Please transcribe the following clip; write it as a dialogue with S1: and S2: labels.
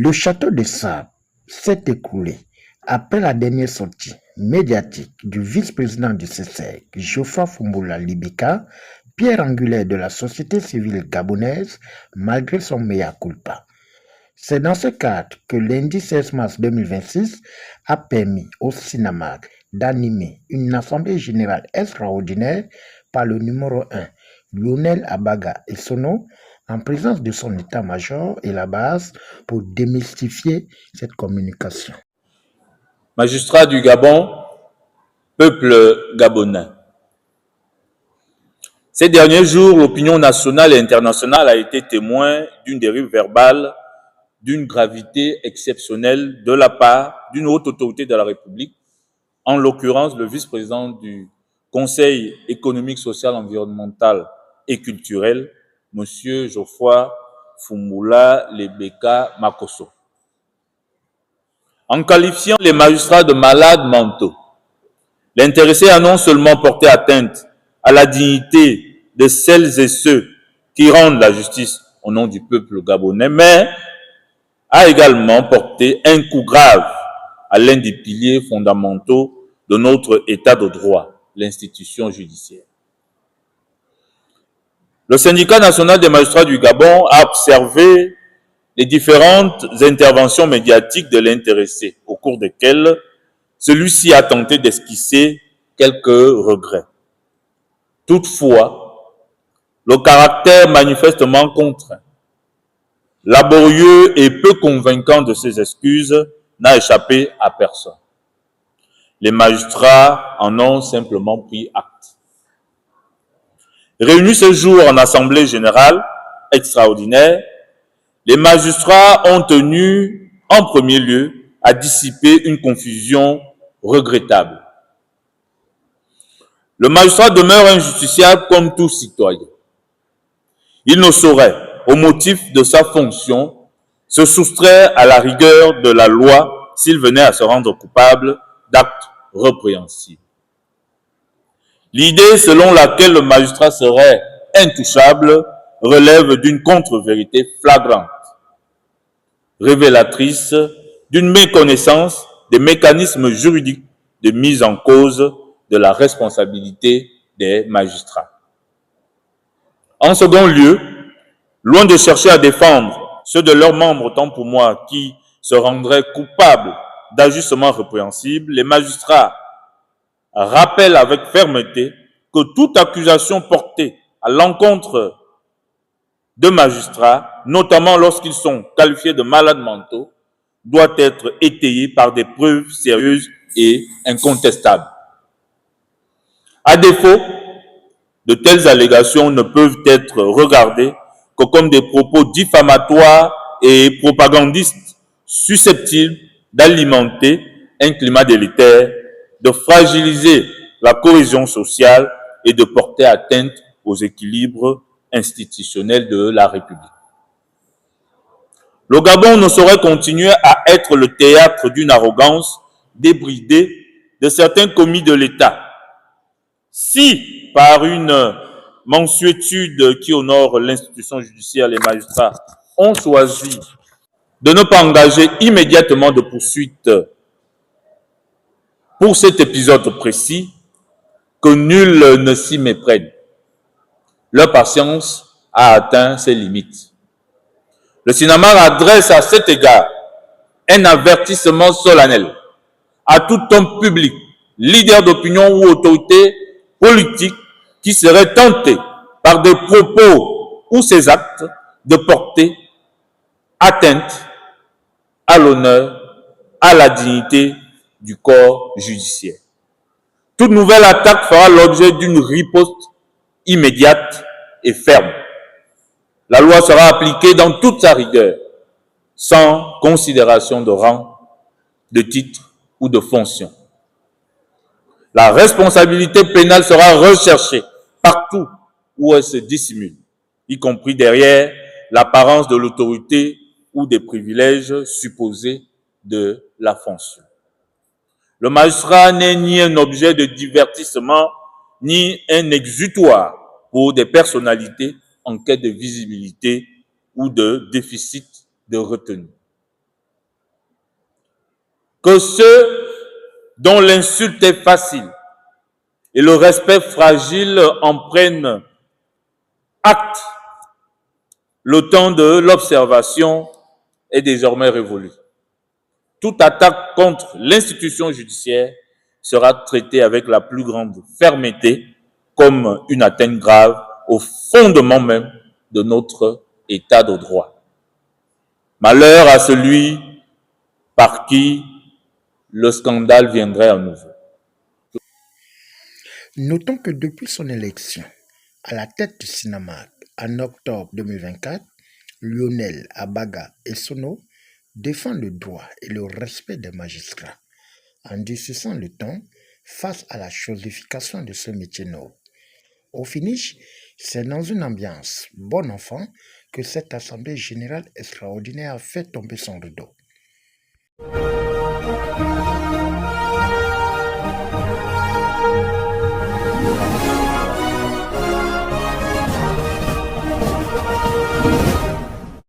S1: Le château de Sable s'est écoulé après la dernière sortie médiatique du vice-président du CCEG, Geoffroy Fumboula Libeka, pierre angulaire de la société civile gabonaise, malgré son mea culpa. C'est dans ce cadre que lundi 16 mars 2026 a permis au Sinamag d'animer une assemblée générale extraordinaire par le numéro 1, Lionel Abaga Essono, en présence de son état-major et la base pour démystifier cette communication.
S2: Magistrats du Gabon, peuple gabonais. Ces derniers jours, l'opinion nationale et internationale a été témoin d'une dérive verbale d'une gravité exceptionnelle de la part d'une haute autorité de la République, en l'occurrence le vice-président du Conseil économique, social, environnemental et culturel, M. Geoffroy Fumboula Libeka Makosso. En qualifiant les magistrats de malades mentaux, l'intéressé a non seulement porté atteinte à la dignité de celles et ceux qui rendent la justice au nom du peuple gabonais, mais a également porté un coup grave à l'un des piliers fondamentaux de notre État de droit, l'institution judiciaire. Le syndicat national des magistrats du Gabon a observé les différentes interventions médiatiques de l'intéressé, au cours desquelles celui-ci a tenté d'esquisser quelques regrets. Toutefois, le caractère manifestement contraint, laborieux et peu convaincant de ces excuses n'a échappé à personne. Les magistrats en ont simplement pris acte. Réunis ce jour en assemblée générale extraordinaire, les magistrats ont tenu en premier lieu à dissiper une confusion regrettable. Le magistrat demeure injusticiable comme tout citoyen. Il ne saurait, au motif de sa fonction, se soustraire à la rigueur de la loi s'il venait à se rendre coupable d'actes répréhensibles. L'idée selon laquelle le magistrat serait intouchable relève d'une contre-vérité flagrante, révélatrice d'une méconnaissance des mécanismes juridiques de mise en cause de la responsabilité des magistrats. En second lieu, loin de chercher à défendre ceux de leurs membres, autant pour moi, qui se rendraient coupables d'agissements répréhensibles, les magistrats rappellent avec fermeté que toute accusation portée à l'encontre de magistrats, notamment lorsqu'ils sont qualifiés de malades mentaux, doit être étayée par des preuves sérieuses et incontestables. À défaut, de telles allégations ne peuvent être regardées que comme des propos diffamatoires et propagandistes susceptibles d'alimenter un climat délétère, de fragiliser la cohésion sociale et de porter atteinte aux équilibres institutionnels de la République. Le Gabon ne saurait continuer à être le théâtre d'une arrogance débridée de certains commis de l'État. Si, par une mansuétude qui honore l'institution judiciaire, les magistrats ont choisi de ne pas engager immédiatement de poursuite pour cet épisode précis, que nul ne s'y méprenne. Leur patience a atteint ses limites. Le Sinamag adresse à cet égard un avertissement solennel à tout homme public, leader d'opinion ou autorité politique qui serait tenté par des propos ou ses actes de porter atteinte à l'honneur, à la dignité du corps judiciaire. Toute nouvelle attaque fera l'objet d'une riposte immédiate et ferme. La loi sera appliquée dans toute sa rigueur, sans considération de rang, de titre ou de fonction. La responsabilité pénale sera recherchée partout où elle se dissimule, y compris derrière l'apparence de l'autorité ou des privilèges supposés de la fonction. Le magistrat n'est ni un objet de divertissement, ni un exutoire pour des personnalités en quête de visibilité ou de déficit de retenue. que ceux dont l'insulte est facile et le respect fragile en prennent acte. Le temps de l'observation est désormais révolu. Toute attaque contre l'institution judiciaire sera traitée avec la plus grande fermeté comme une atteinte grave au fondement même de notre État de droit. Malheur à celui par qui le scandale viendrait à nouveau.
S1: Notons que depuis son élection à la tête du Sinamac en octobre 2024, Lionel Abaga Essono défend le droit et le respect des magistrats en durcissant le ton face à la chosification de ce métier noble. Au finish, c'est dans une ambiance bon enfant que cette Assemblée générale extraordinaire a fait tomber son rideau.